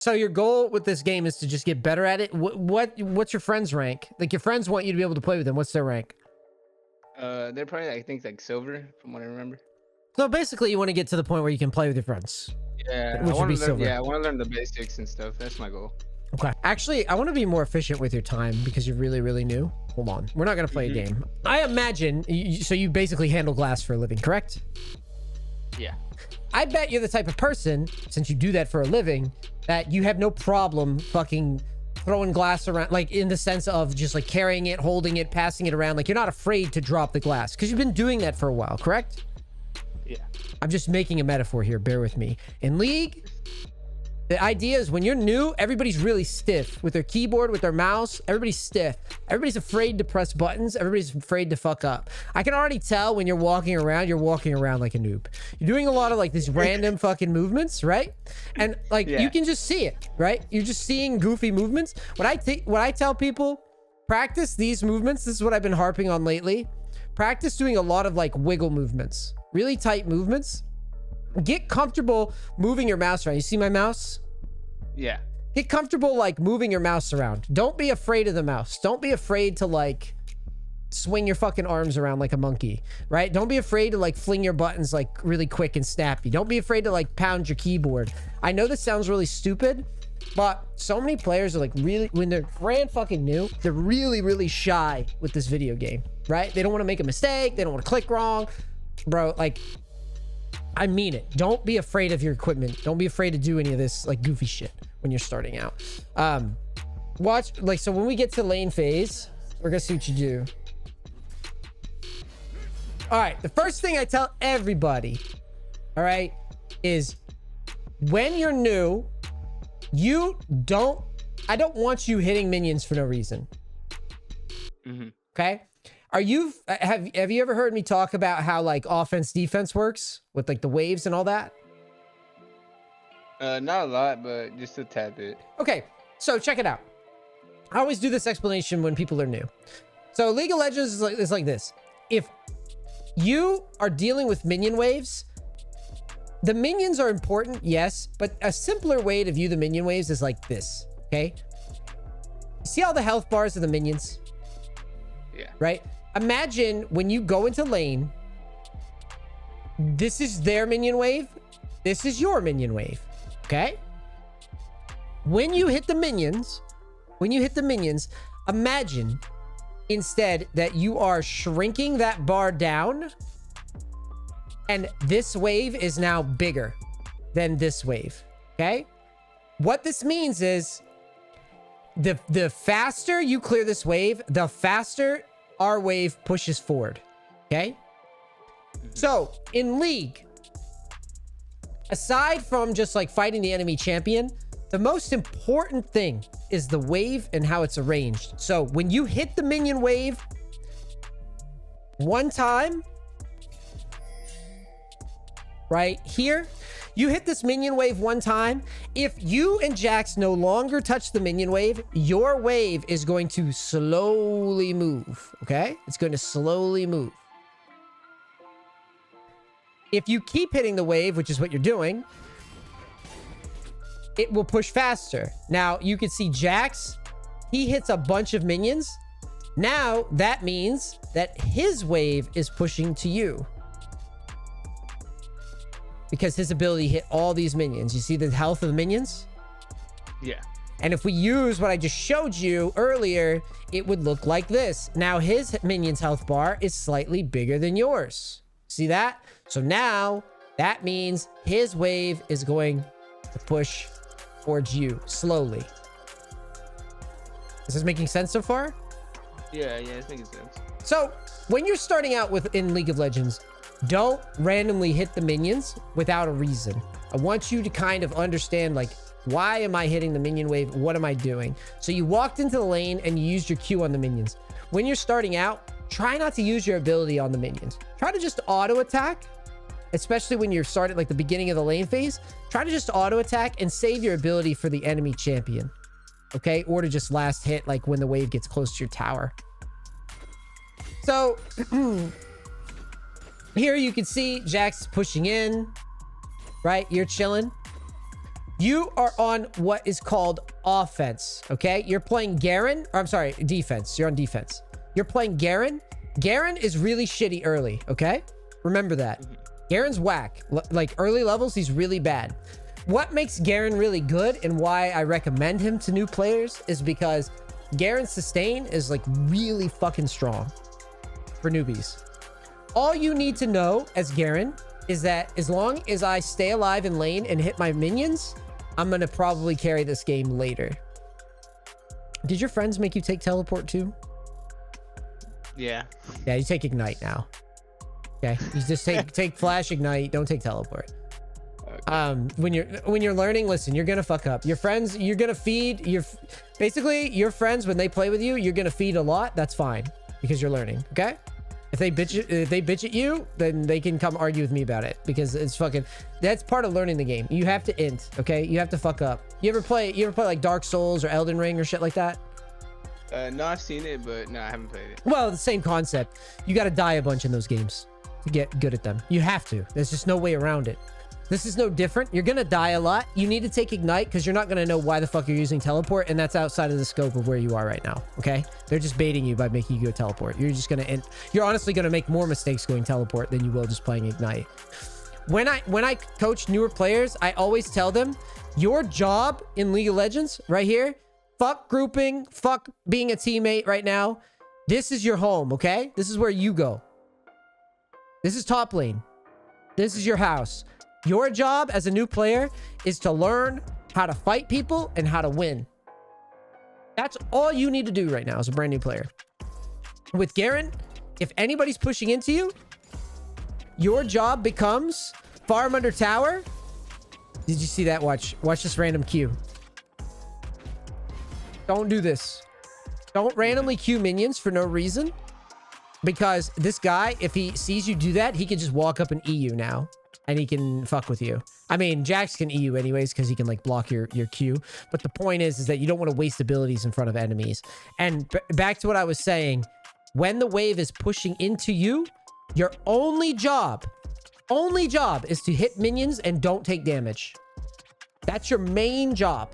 So your goal with this game is to just get better at it. What's your friends' rank? Like your friends want you to be able to play with them. What's their rank? They're probably, I think, like silver from what I remember. So basically, you want to get to the point where you can play with your friends. Yeah, Which would be silver. Yeah, I want to learn the basics and stuff. That's my goal. Okay. Actually, I want to be more efficient with your time because you're really, really new. Hold on. We're not going to play a game. I imagine, so you basically handle glass for a living, correct? Yeah. I bet you're the type of person, since you do that for a living, that you have no problem fucking throwing glass around, like in the sense of just like carrying it, holding it, passing it around. Like you're not afraid to drop the glass because you've been doing that for a while, correct? Yeah. I'm just making a metaphor here. Bear with me. In League, the idea is when you're new, everybody's really stiff with their keyboard, with their mouse. Everybody's stiff. Everybody's afraid to press buttons. Everybody's afraid to fuck up. I can already tell when you're walking around like a noob. You're doing a lot of like these random fucking movements, right? And like you can just see it, right? You're just seeing goofy movements. What I tell people, practice these movements. This is what I've been harping on lately. Practice doing a lot of like wiggle movements, really tight movements. Get comfortable moving your mouse around. You see my mouse? Yeah. Get comfortable like moving your mouse around. Don't be afraid of the mouse. Don't be afraid to like swing your fucking arms around like a monkey, right? Don't be afraid to like fling your buttons like really quick and snappy. Don't be afraid to like pound your keyboard. I know this sounds really stupid, but so many players are like really, when they're brand fucking new, they're really, really shy with this video game, right? They don't want to make a mistake. They don't want to click wrong. Bro, like, I mean it. Don't be afraid of your equipment. Don't be afraid to do any of this like goofy shit when you're starting out. Watch, like, so when we get to lane phase, we're gonna see what you do. All right, the first thing I tell everybody, all right, is when you're new, I don't want you hitting minions for no reason. Okay? Have you ever heard me talk about how like offense defense works with like the waves and all that? Not a lot, but just a tad bit. Okay, so check it out. I always do this explanation when people are new. So League of Legends is like this. If you are dealing with minion waves, the minions are important, yes, but a simpler way to view the minion waves is like this, okay? See all the health bars of the minions? Yeah. Right? Imagine when you go into lane, this is their minion wave, this is your minion wave, okay? When you hit the minions, imagine instead that you are shrinking that bar down and this wave is now bigger than this wave, okay? What this means is the faster you clear this wave, the faster our wave pushes forward, okay? So in League, aside from just like fighting the enemy champion, the most important thing is the wave and how it's arranged. So when you hit the minion wave one time, right here, you hit this minion wave one time. If you and Jax no longer touch the minion wave, your wave is going to slowly move, okay? It's going to slowly move. If you keep hitting the wave, which is what you're doing, it will push faster. Now, you can see Jax, he hits a bunch of minions. Now, that means that his wave is pushing to you, because his ability hit all these minions. You see the health of the minions? Yeah. And if we use what I just showed you earlier, it would look like this. Now his minion's health bar is slightly bigger than yours. See that? So now that means his wave is going to push towards you slowly. Is this making sense so far? Yeah, it's making sense. So when you're starting out in League of Legends, don't randomly hit the minions without a reason. I want you to kind of understand, like, why am I hitting the minion wave? What am I doing? So you walked into the lane and you used your Q on the minions. When you're starting out, try not to use your ability on the minions. Try to just auto attack, especially when you're starting like the beginning of the lane phase. Try to just auto attack and save your ability for the enemy champion, okay? Or to just last hit like when the wave gets close to your tower. So here you can see Jax pushing in, right? You're chilling. You are on what is called offense, okay? You're playing Garen, or I'm sorry, defense. You're on defense. You're playing Garen. Garen is really shitty early, okay? Remember that. Garen's whack. Like early levels, he's really bad. What makes Garen really good and why I recommend him to new players is because Garen's sustain is like really fucking strong for newbies. All you need to know as Garen is that as long as I stay alive in lane and hit my minions, I'm going to probably carry this game later. Did your friends make you take teleport too? Yeah. Yeah, you take ignite now. Okay, you just take flash ignite. Don't take teleport. Okay. When you're learning, listen, you're gonna fuck up. Your friends, you're gonna feed basically your friends when they play with you. You're gonna feed a lot. That's fine because you're learning. Okay. If they bitch at you, then they can come argue with me about it because it's fucking. That's part of learning the game. You have to int. Okay, you have to fuck up. You ever play like Dark Souls or Elden Ring or shit like that? No, I've seen it, but no, I haven't played it. Well, the same concept. You got to die a bunch in those games to get good at them. You have to. There's just no way around it. This is no different. You're going to die a lot. You need to take ignite because you're not going to know why the fuck you're using teleport, and that's outside of the scope of where you are right now, okay? They're just baiting you by making you go teleport. You're just going to... You're honestly going to make more mistakes going teleport than you will just playing ignite. When I coach newer players, I always tell them, your job in League of Legends, right here, fuck grouping, fuck being a teammate right now. This is your home, okay? This is where you go. This is top lane. This is your house. Your job as a new player is to learn how to fight people and how to win. That's all you need to do right now as a brand new player. With Garen, if anybody's pushing into you, your job becomes farm under tower. Did you see that? Watch this random Q. Don't do this. Don't randomly Q minions for no reason. Because this guy, if he sees you do that, he can just walk up and E you now. And he can fuck with you. I mean, Jax can E you anyways because he can like block your Q. But the point is that you don't want to waste abilities in front of enemies. And back to what I was saying. When the wave is pushing into you, your only job is to hit minions and don't take damage. That's your main job.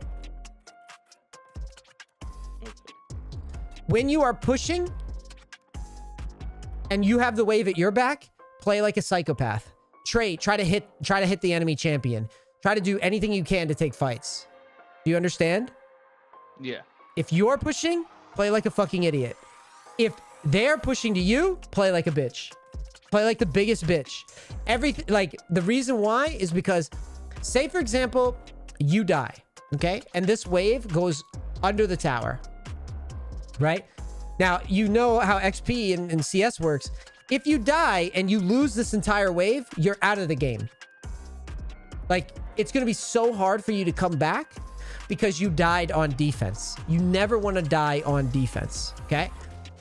When you are pushing and you have the wave at your back, play like a psychopath. Try to hit the enemy champion. Try to do anything you can to take fights. Do you understand? Yeah. If you're pushing, play like a fucking idiot. If they're pushing to you, play like a bitch. Play like the biggest bitch. Everything, like, the reason why is because, say for example, you die, okay? And this wave goes under the tower, right? Now, you know how XP and CS works. If you die and you lose this entire wave, you're out of the game. Like, it's going to be so hard for you to come back because you died on defense. You never want to die on defense, okay?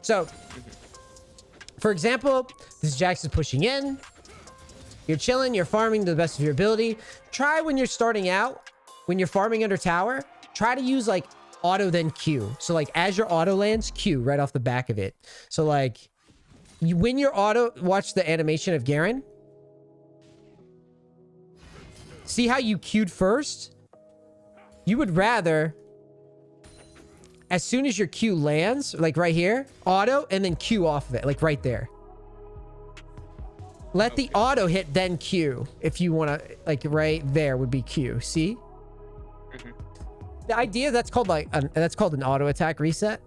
So, for example, this Jax is pushing in. You're chilling, you're farming to the best of your ability. Try when you're starting out, when you're farming under tower, try to use like auto then Q. So like as your auto lands, Q right off the back of it. So like... when your auto, watch the animation of Garen. See how you queued first? You would rather, as soon as your Q lands, like right here, auto, and then Q off of it, like right there. Let the auto hit, then Q. If you want to, like right there would be Q. See? The idea that's called like that's called an auto attack reset.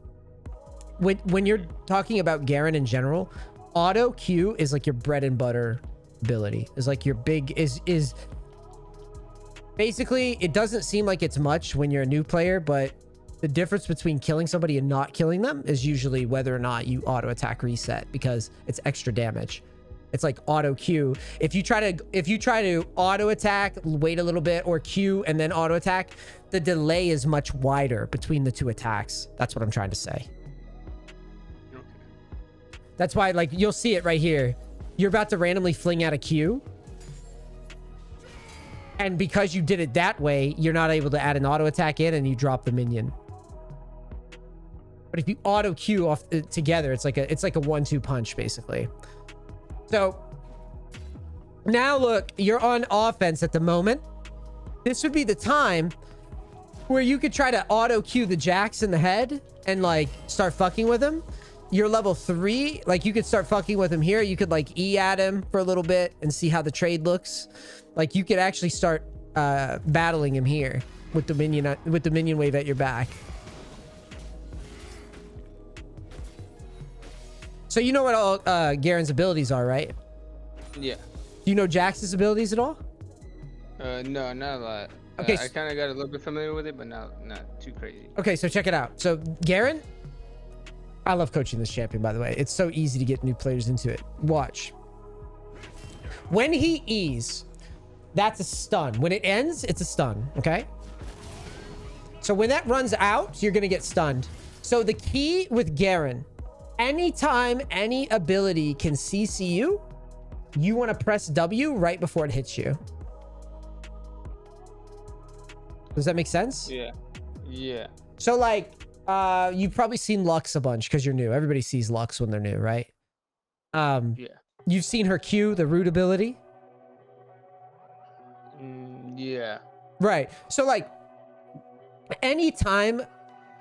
When you're talking about Garen in general, auto Q is like your bread and butter ability. Is like your big is basically, it doesn't seem like it's much when you're a new player, but the difference between killing somebody and not killing them is usually whether or not you auto attack reset because it's extra damage. It's like auto Q. If you try to auto attack, wait a little bit, or Q and then auto attack, the delay is much wider between the two attacks. That's what I'm trying to say. That's why, like, you'll see it right here. You're about to randomly fling out a Q. And because you did it that way, you're not able to add an auto attack in and you drop the minion. But if you auto Q off together, it's like a 1-2 punch, basically. So now look, you're on offense at the moment. this would be the time where you could try to auto cue the Jax in the head and like start fucking with him. You're level 3, like you could start fucking with him here. You could like E at him for a little bit and see how the trade looks. Like you could actually start battling him here with the minion wave at your back. So you know what all Garen's abilities are, right? Yeah. Do you know Jax's abilities at all? No, not a lot. Okay, I kind of got a little bit familiar with it, but not too crazy. Okay, so check it out. So Garen, I love coaching this champion, by the way. It's so easy to get new players into it. Watch. When he E's, that's a stun. When it ends, it's a stun, okay? So when that runs out, you're gonna get stunned. So the key with Garen, anytime any ability can CC you, you want to press W right before it hits you. Does that make sense? Yeah. Yeah. So like, you've probably seen Lux a bunch because you're new. Everybody sees Lux when they're new, right? Yeah. You've seen her Q, the root ability. Yeah. Right. So like, anytime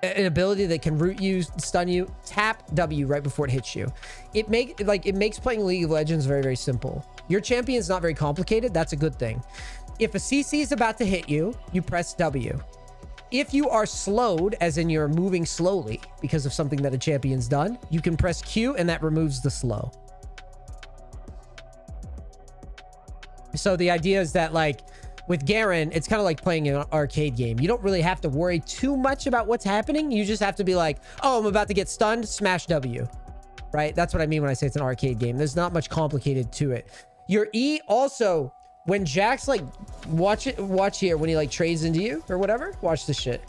an ability that can root you, stun you, tap W right before it hits you. It makes playing League of Legends very, very simple. Your champion's not very complicated. That's a good thing. If a CC is about to hit you, you press W. If you are slowed, as in you're moving slowly because of something that a champion's done, you can press Q and that removes the slow. So the idea is that like with Garen, it's kind of like playing an arcade game. You don't really have to worry too much about what's happening. You just have to be like, oh, I'm about to get stunned, smash W. Right? That's what I mean when I say it's an arcade game. There's not much complicated to it. Your E also, when Jax like, watch here, when he like trades into you or whatever, watch this shit.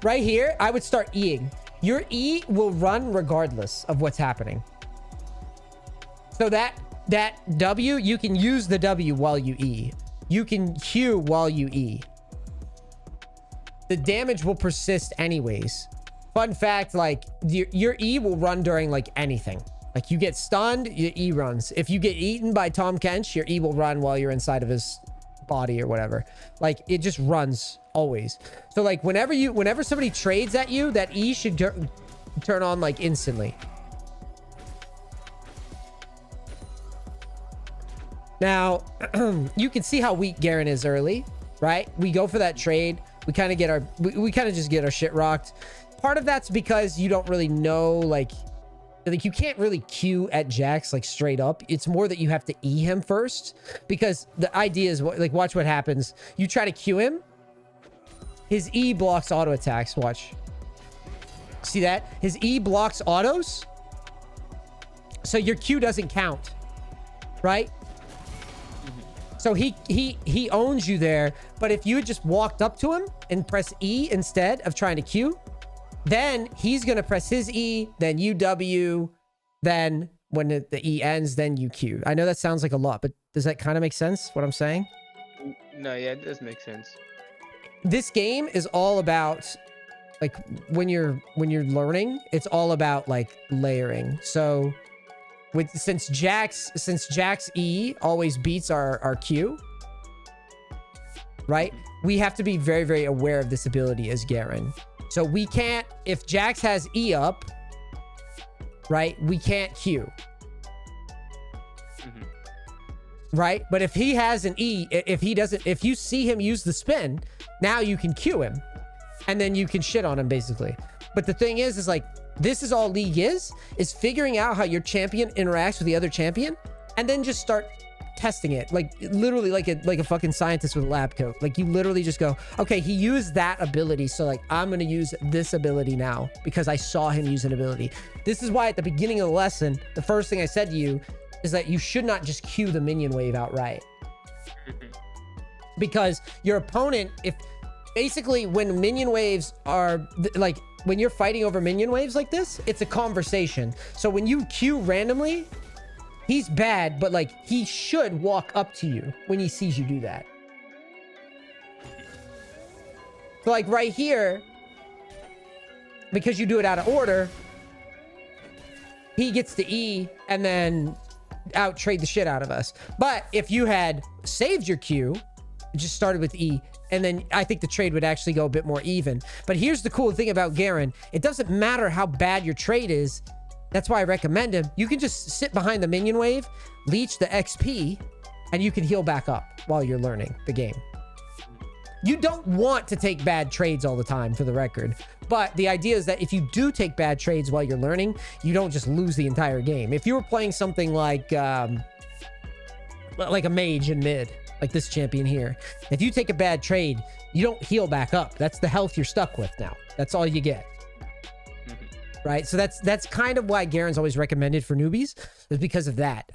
Right here, I would start Eing. Your E will run regardless of what's happening. So that W, you can use the W while you E. You can Q while you E. The damage will persist anyways. Fun fact, like your E will run during like anything. Like you get stunned, your E runs. If you get eaten by Tom Kench, your E will run while you're inside of his body or whatever. Like it just runs always. So like whenever somebody trades at you, that E should turn on like instantly. Now, you can see how weak Garen is early, right? We go for that trade. We kind of we kind of just get our shit rocked. Part of that's because you don't really know, like you can't really Q at Jax like straight up. It's more that you have to E him first, because the idea is like, watch what happens. You try to Q him. His E blocks auto attacks. Watch. See that? His E blocks autos. So your Q doesn't count, right? So he owns you there. But if you had just walked up to him and press E instead of trying to Q, then he's going to press his E, then you W, then when the E ends, then you Q. I know that sounds like a lot, but does that kind of make sense, what I'm saying? No, yeah, it does make sense. This game is all about, like, when you're learning, it's all about, like, layering. So since Jax E always beats our Q, right? We have to be very, very aware of this ability as Garen. So we can't, if Jax has E up, right? We can't Q. Right? But if he has an E, if you see him use the spin, now you can Q him. And then you can shit on him, basically. But the thing is like, this is all League is figuring out how your champion interacts with the other champion, and then just start testing it, like literally like a fucking scientist with a lab coat. Like you literally just go, okay, he used that ability, so like I'm gonna use this ability now because I saw him use an ability. This is why at the beginning of the lesson, the first thing I said to you is that you should not just Q the minion wave outright. Because your opponent, if basically when minion waves are like, when you're fighting over minion waves like this, it's a conversation. So when you Q randomly, he's bad, but like he should walk up to you when he sees you do that. So like right here, because you do it out of order, he gets the E, and then out trade the shit out of us. But if you had saved your Q, just started with E, and then I think the trade would actually go a bit more even. But here's the cool thing about Garen. It doesn't matter how bad your trade is. That's why I recommend him. You can just sit behind the minion wave, leech the XP, and you can heal back up while you're learning the game. You don't want to take bad trades all the time, for the record. But the idea is that if you do take bad trades while you're learning, you don't just lose the entire game. If you were playing something like a mage in mid, like this champion here, if you take a bad trade, you don't heal back up. That's the health you're stuck with now. That's all you get. Right? So that's kind of why Garen's always recommended for newbies, is because of that.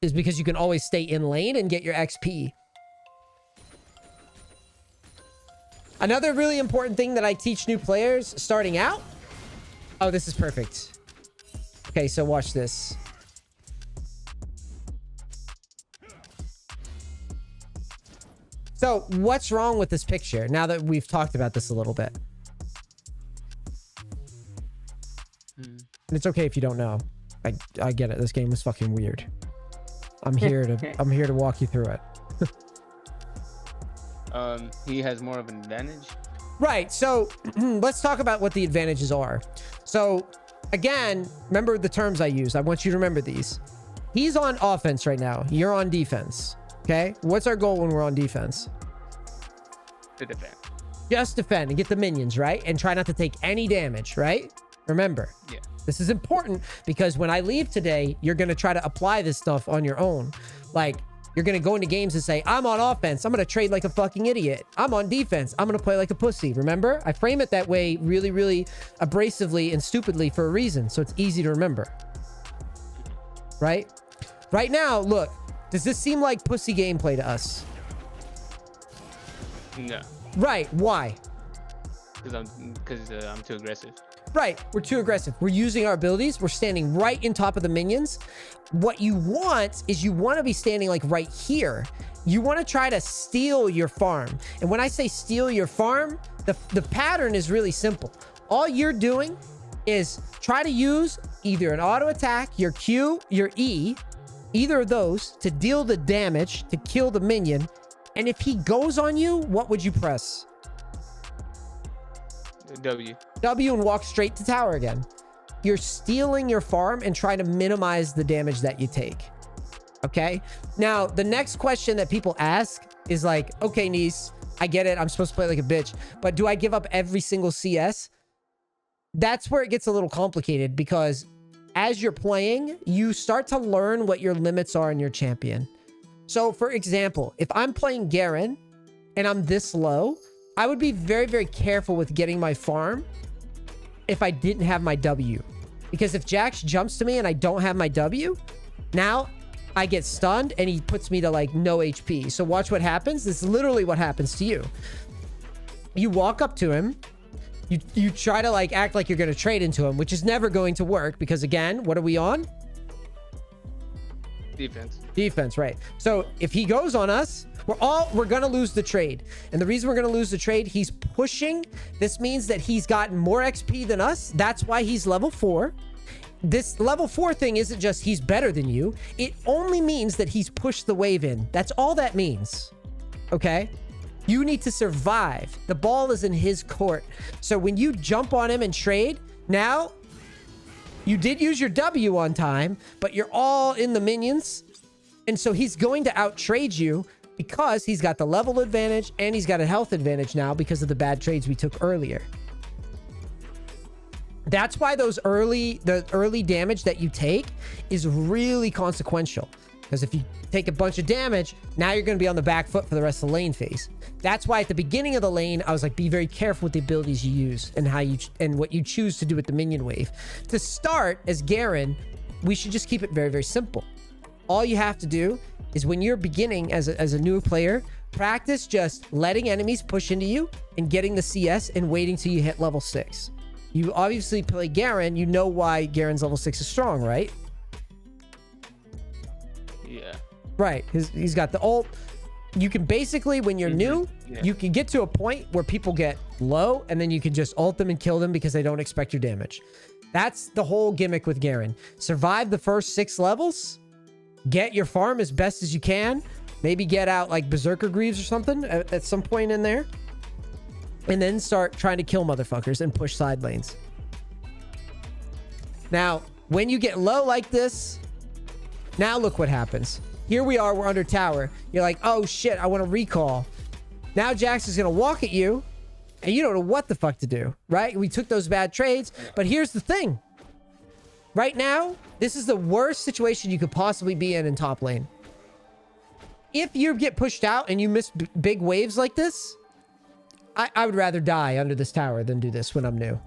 Is because you can always stay in lane and get your XP. Another really important thing that I teach new players starting out. Oh, this is perfect. Okay, so watch this. So what's wrong with this picture now that we've talked about this a little bit? And it's okay if you don't know. I get it. This game was fucking weird. I'm here to walk you through it. He has more of an advantage. Right. So let's talk about what the advantages are. So again, remember the terms I use. I want you to remember these. He's on offense right now. You're on defense. Okay. What's our goal when we're on defense? To defend. Just defend and get the minions, right? And try not to take any damage, right? Remember. Yeah. This is important because when I leave today, you're going to try to apply this stuff on your own. Like, you're going to go into games and say, I'm on offense. I'm going to trade like a fucking idiot. I'm on defense. I'm going to play like a pussy. Remember? I frame it that way really, really abrasively and stupidly for a reason. So it's easy to remember. Right? Right now, look. Does this seem like pussy gameplay to us? No. Right. Why? Because I'm too aggressive. Right. We're too aggressive. We're using our abilities. We're standing right in top of the minions. What you want is you want to be standing like right here. You want to try to steal your farm. And when I say steal your farm, the pattern is really simple. All you're doing is try to use either an auto attack, your Q, your E, either of those to deal the damage to kill the minion. And if he goes on you, what would you press? W. W and walk straight to tower again. You're stealing your farm and trying to minimize the damage that you take. Okay? Now, the next question that people ask is like, okay, NEACE, I get it. I'm supposed to play like a bitch, but do I give up every single CS? That's where it gets a little complicated because as you're playing, you start to learn what your limits are in your champion. So, for example, if I'm playing Garen and I'm this low, I would be very, very careful with getting my farm if I didn't have my W. Because if Jax jumps to me and I don't have my W, now I get stunned and he puts me to like no HP. So watch what happens. This is literally what happens to you. You walk up to him. You try to like act like you're going to trade into him, which is never going to work because again, what are we on? Defense, right. So if he goes on us, we're gonna lose the trade. And the reason we're gonna lose the trade, he's pushing. This means that he's gotten more XP than us. That's why he's level 4. This level 4 thing isn't just he's better than you. It only means that he's pushed the wave in. That's all that means. Okay? You need to survive. The ball is in his court. So when you jump on him and trade, now you did use your W on time, but you're all in the minions. And so he's going to out-trade you because he's got the level advantage and he's got a health advantage now because of the bad trades we took earlier. That's why the early damage that you take is really consequential. Because if you take a bunch of damage, now you're going to be on the back foot for the rest of the lane phase. That's why at the beginning of the lane, I was like, be very careful with the abilities you use and what you choose to do with the minion wave. To start as Garen, we should just keep it very, very simple. All you have to do is when you're beginning as a new player, practice just letting enemies push into you and getting the CS and waiting till you hit level 6. You obviously play Garen. You know why Garen's level 6 is strong, right? Yeah. Right. He's got the ult. You can basically, when you're new, you can get to a point where people get low and then you can just ult them and kill them because they don't expect your damage. That's the whole gimmick with Garen. Survive the first 6 levels Get your farm as best as you can. Maybe get out like Berserker Greaves or something at some point in there. And then start trying to kill motherfuckers and push side lanes. Now, when you get low like this, now look what happens. Here we are, we're under tower. You're like, oh shit, I want to recall. Now Jax is going to walk at you, and you don't know what the fuck to do, right? We took those bad trades, but here's the thing. Right now, this is the worst situation you could possibly be in top lane. If you get pushed out and you miss big waves like this, I would rather die under this tower than do this when I'm new.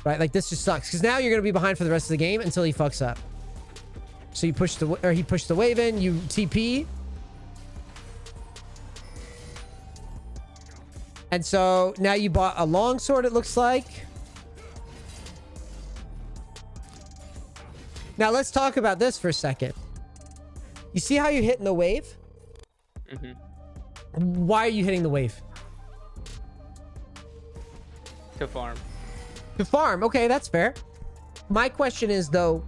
Right? Like, this just sucks. Because now you're going to be behind for the rest of the game until he fucks up. So you push he pushed the wave in, you TP. And so now you bought a longsword, it looks like. Now let's talk about this for a second. You see how you're hitting the wave? Why are you hitting the wave? To farm. To farm. Okay, that's fair. My question is, though,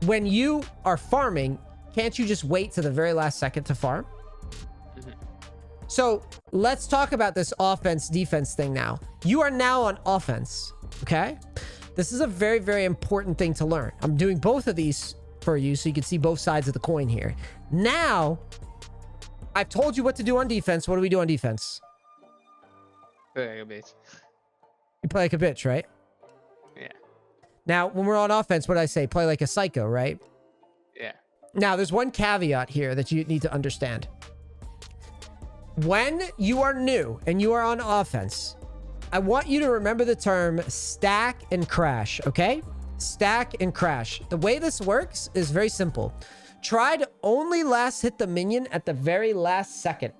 when you are farming, can't you just wait to the very last second to farm? So let's talk about this offense defense thing now. You are now on offense. Okay. This is a very, very important thing to learn. I'm doing both of these for you so you can see both sides of the coin here. Now, I've told you what to do on defense. What do we do on defense? Play like a bitch. You play like a bitch, right? Yeah. Now, when we're on offense, what do I say? Play like a psycho, right? Yeah. Now, there's one caveat here that you need to understand. When you are new and you are on offense, I want you to remember the term stack and crash, okay? Stack and crash. The way this works is very simple. Try to only last hit the minion at the very last second.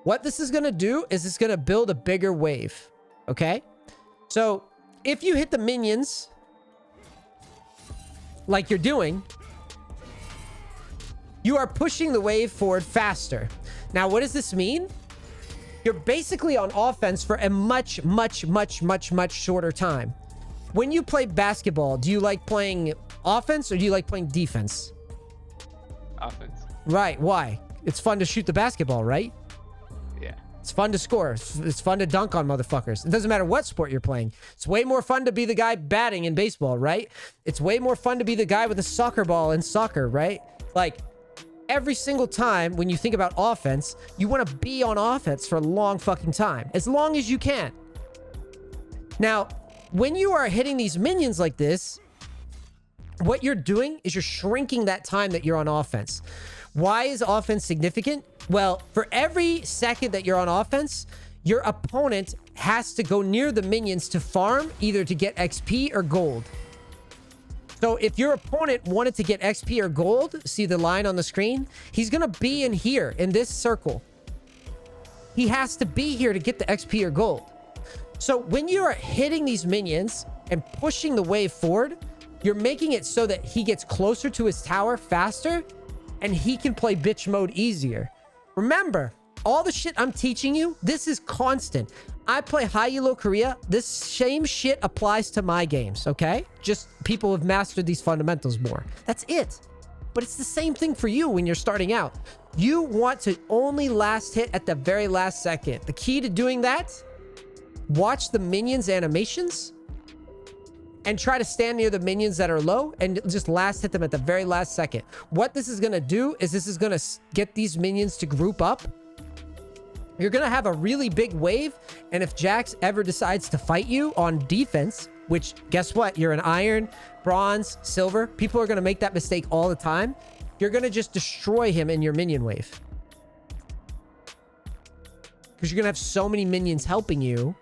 What this is going to do is it's going to build a bigger wave, okay? So if you hit the minions like you're doing, you are pushing the wave forward faster. Now, what does this mean? You're basically on offense for a much, much, much, much, much shorter time. When you play basketball, do you like playing offense or do you like playing defense? Offense. Right. Why? It's fun to shoot the basketball, right? Yeah. It's fun to score. It's fun to dunk on motherfuckers. It doesn't matter what sport you're playing. It's way more fun to be the guy batting in baseball, right? It's way more fun to be the guy with a soccer ball in soccer, right? Like, every single time when you think about offense, you want to be on offense for a long fucking time. As long as you can. Now, when you are hitting these minions like this, what you're doing is you're shrinking that time that you're on offense. Why is offense significant? Well, for every second that you're on offense, your opponent has to go near the minions to farm, either to get XP or gold. So if your opponent wanted to get XP or gold, see the line on the screen? He's going to be in here, in this circle. He has to be here to get the XP or gold. So when you are hitting these minions and pushing the wave forward, you're making it so that he gets closer to his tower faster and he can play bitch mode easier. Remember, all the shit I'm teaching you, this is constant. I play high elo Korea. This same shit applies to my games, okay? Just people have mastered these fundamentals more. That's it. But it's the same thing for you when you're starting out. You want to only last hit at the very last second. The key to doing that, watch the minions animations and try to stand near the minions that are low and just last hit them at the very last second. What this is going to do is this is going to get these minions to group up. You're going to have a really big wave. And if Jax ever decides to fight you on defense, which guess what? You're an iron, bronze, silver. People are going to make that mistake all the time. You're going to just destroy him in your minion wave. Because you're going to have so many minions helping you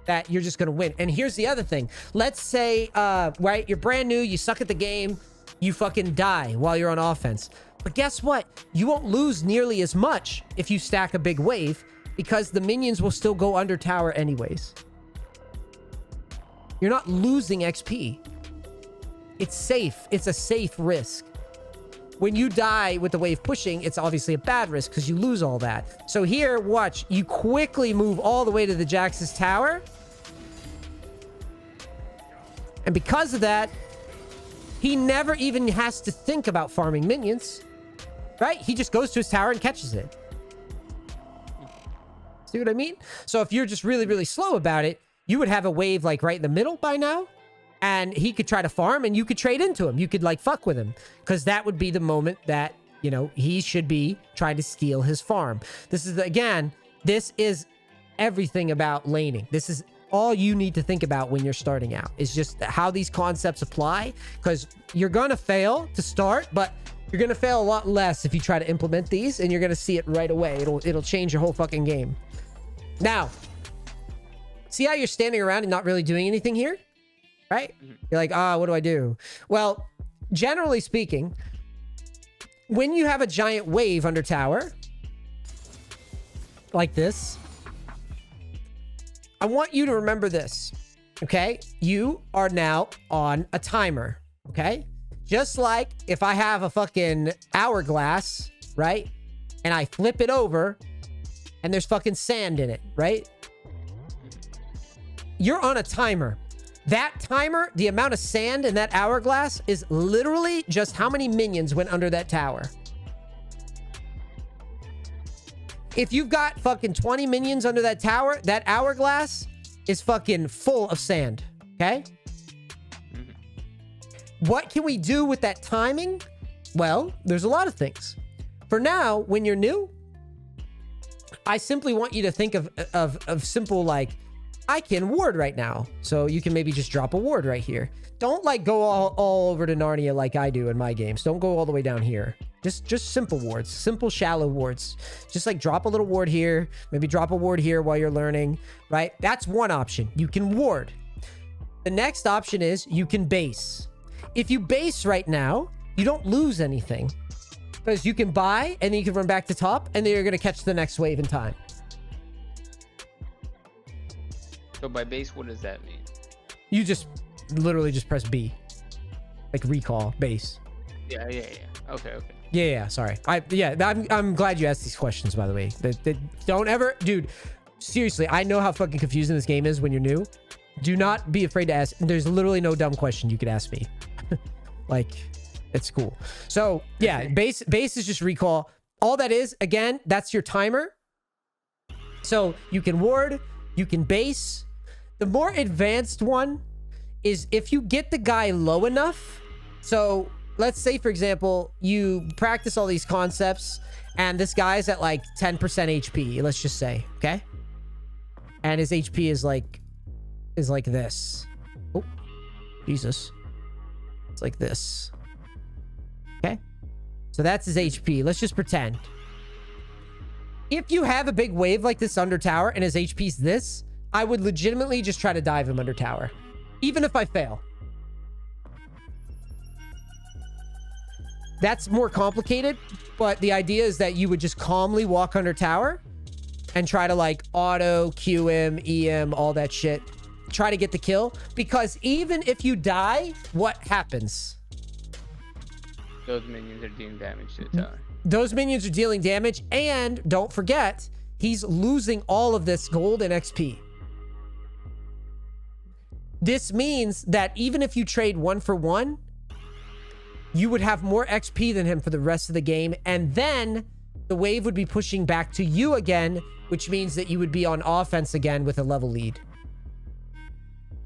that you're just going to win. And here's the other thing. Let's say, right, you're brand new, you suck at the game, you fucking die while you're on offense. But guess what? You won't lose nearly as much if you stack a big wave because the minions will still go under tower anyways. You're not losing XP. It's safe. It's a safe risk. When you die with the wave pushing, it's obviously a bad risk because you lose all that. So here, watch. You quickly move all the way to the Jax's tower. And because of that, He never even has to think about farming minions, right? He just goes to his tower and catches it. See what I mean? So if you're just really, really slow about it, you would have a wave like right in the middle by now, and he could try to farm and you could trade into him. You could like fuck with him, because that would be the moment that, you know, he should be trying to steal his farm. This is, again, this is everything about laning. This is all you need to think about when you're starting out, is just how these concepts apply, because you're going to fail to start, but you're going to fail a lot less if you try to implement these, and you're going to see it right away. It'll change your whole fucking game. Now, see how you're standing around and not really doing anything here? Right? You're like, what do I do? Well, generally speaking, when you have a giant wave under tower, like this, I want you to remember this, okay? You are now on a timer, okay? Just like if I have a fucking hourglass, right? And I flip it over and there's fucking sand in it, right? You're on a timer. That timer, the amount of sand in that hourglass is literally just how many minions went under that tower. If you've got fucking 20 minions under that tower, that hourglass is fucking full of sand, okay? What can we do with that timing? Well, there's a lot of things. For now, when you're new, I simply want you to think of simple, like, I can ward right now. So you can maybe just drop a ward right here. Don't like go all over to Narnia like I do in my games. Don't go all the way down here. Just simple wards, simple shallow wards. Just like drop a little ward here, maybe drop a ward here while you're learning, right? That's one option. You can ward. The next option is you can base. If you base right now, you don't lose anything, because you can buy and then you can run back to top and then you're going to catch the next wave in time. So by base, what does that mean? You just literally just press B, like recall base. Yeah. Okay. Yeah, sorry. I'm glad you asked these questions, by the way. Don't ever, dude, seriously, I know how fucking confusing this game is when you're new. Do not be afraid to ask. There's literally no dumb question you could ask me. Like, it's cool. So yeah, base is just recall. All that is, again, that's your timer. So you can ward, you can base. The more advanced one is if you get the guy low enough. So let's say, for example, you practice all these concepts and this guy's at like 10% HP, let's just say, okay? And his HP is like this. Oh, Jesus. It's like this. Okay? So that's his HP. Let's just pretend. If you have a big wave like this under tower and his HP's this, I would legitimately just try to dive him under tower, even if I fail. That's more complicated, but the idea is that you would just calmly walk under tower and try to like auto, QM, EM, all that shit. Try to get the kill, because even if you die, what happens? Those minions are dealing damage to the tower. Those minions are dealing damage, and don't forget, he's losing all of this gold and XP. This means that even if you trade 1 for 1, you would have more XP than him for the rest of the game, and then the wave would be pushing back to you again, which means that you would be on offense again with a level lead.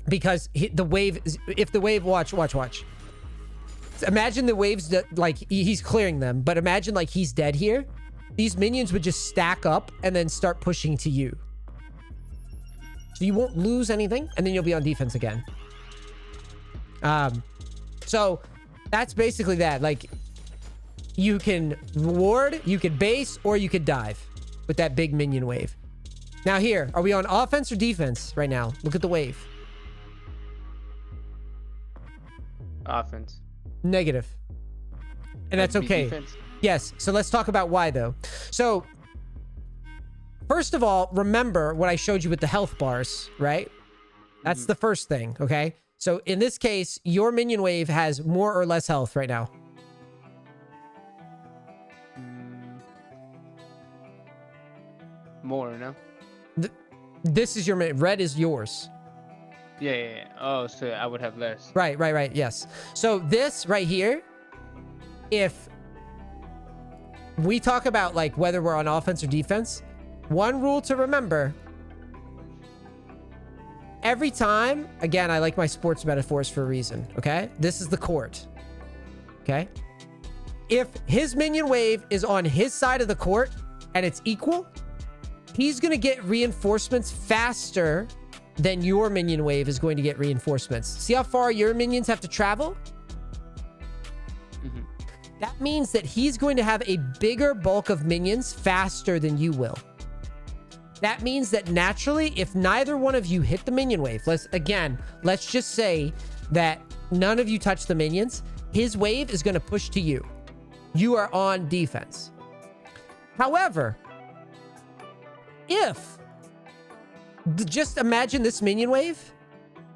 Because the wave, if the wave, watch. Imagine the waves that, like, he's clearing them, but imagine like he's dead here. These minions would just stack up and then start pushing to you. So you won't lose anything, and then you'll be on defense again. So that's basically that. Like, you can ward, you could base, or you could dive with that big minion wave. Now here, are we on offense or defense right now? Look at the wave. Offense. Negative. And that's okay. Defense. Yes. So let's talk about why, though. So first of all, remember what I showed you with the health bars, right? That's the first thing, okay? So in this case, your minion wave has more or less health right now. More, no? This is your red is yours. Yeah. Oh, so I would have less. Right. Yes. So this right here, if we talk about like whether we're on offense or defense, one rule to remember: every time, again, I like my sports metaphors for a reason. Okay, this is the court. Okay, if his minion wave is on his side of the court and it's equal, he's gonna get reinforcements faster than your minion wave is going to get reinforcements. See how far your minions have to travel? Mm-hmm. That means that he's going to have a bigger bulk of minions faster than you will. That means that naturally, if neither one of you hit the minion wave, let's just say that none of you touch the minions, his wave is going to push to you. You are on defense. However, just imagine this minion wave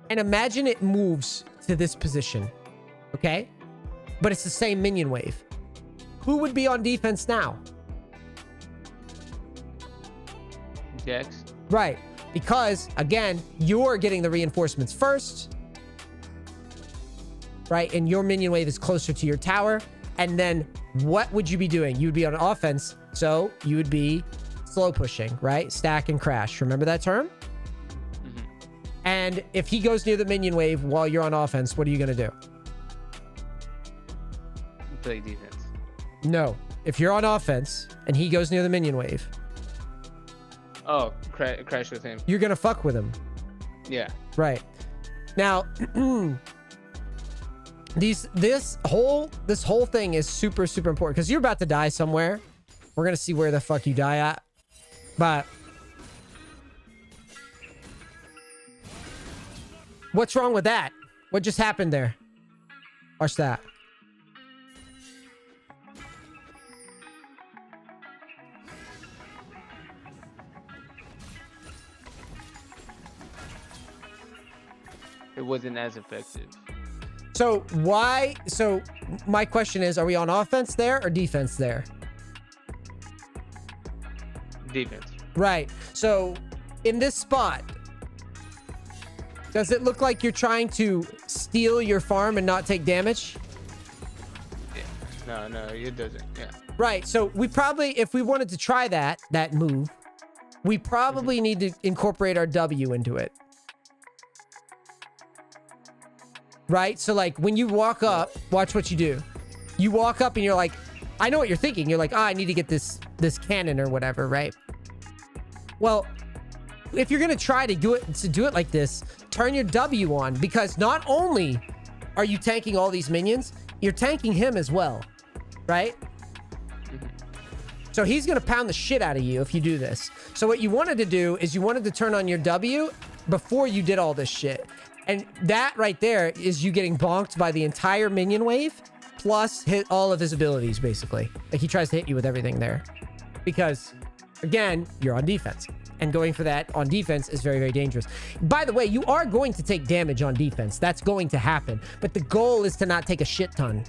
and imagine it moves to this position, okay? But it's the same minion wave. Who would be on defense now? Jax. Right, because again, you're getting the reinforcements first, right? And your minion wave is closer to your tower. And then what would you be doing? You would be on offense, so you would be slow pushing, right? Stack and crash. Remember that term? Mm-hmm. And if he goes near the minion wave while you're on offense, what are you going to do? Play defense. No. If you're on offense and he goes near the minion wave, Oh, crash with him. you're going to fuck with him. Yeah. Right. Now, this whole thing is super, super important because you're about to die somewhere. We're going to see where the fuck you die at. But what's wrong with that? What just happened there? Watch that. It wasn't as effective. So why? So my question is, are we on offense there or defense there? Defense. Right. So in this spot, does it look like you're trying to steal your farm and not take damage? Yeah. No, it doesn't. Yeah. Right. So we probably, if we wanted to try that move, we probably need to incorporate our W into it. Right? So like when you walk up, watch what you do. You walk up and you're like, I know what you're thinking. You're like, I need to get this cannon or whatever, right? Well, if you're going to try to do it like this, turn your W on, because not only are you tanking all these minions, you're tanking him as well, right? So he's going to pound the shit out of you if you do this. So what you wanted to do is you wanted to turn on your W before you did all this shit. And that right there is you getting bonked by the entire minion wave, plus hit all of his abilities, basically. Like he tries to hit you with everything there. Because, again, you're on defense. And going for that on defense is very, very dangerous. By the way, you are going to take damage on defense. That's going to happen. But the goal is to not take a shit ton.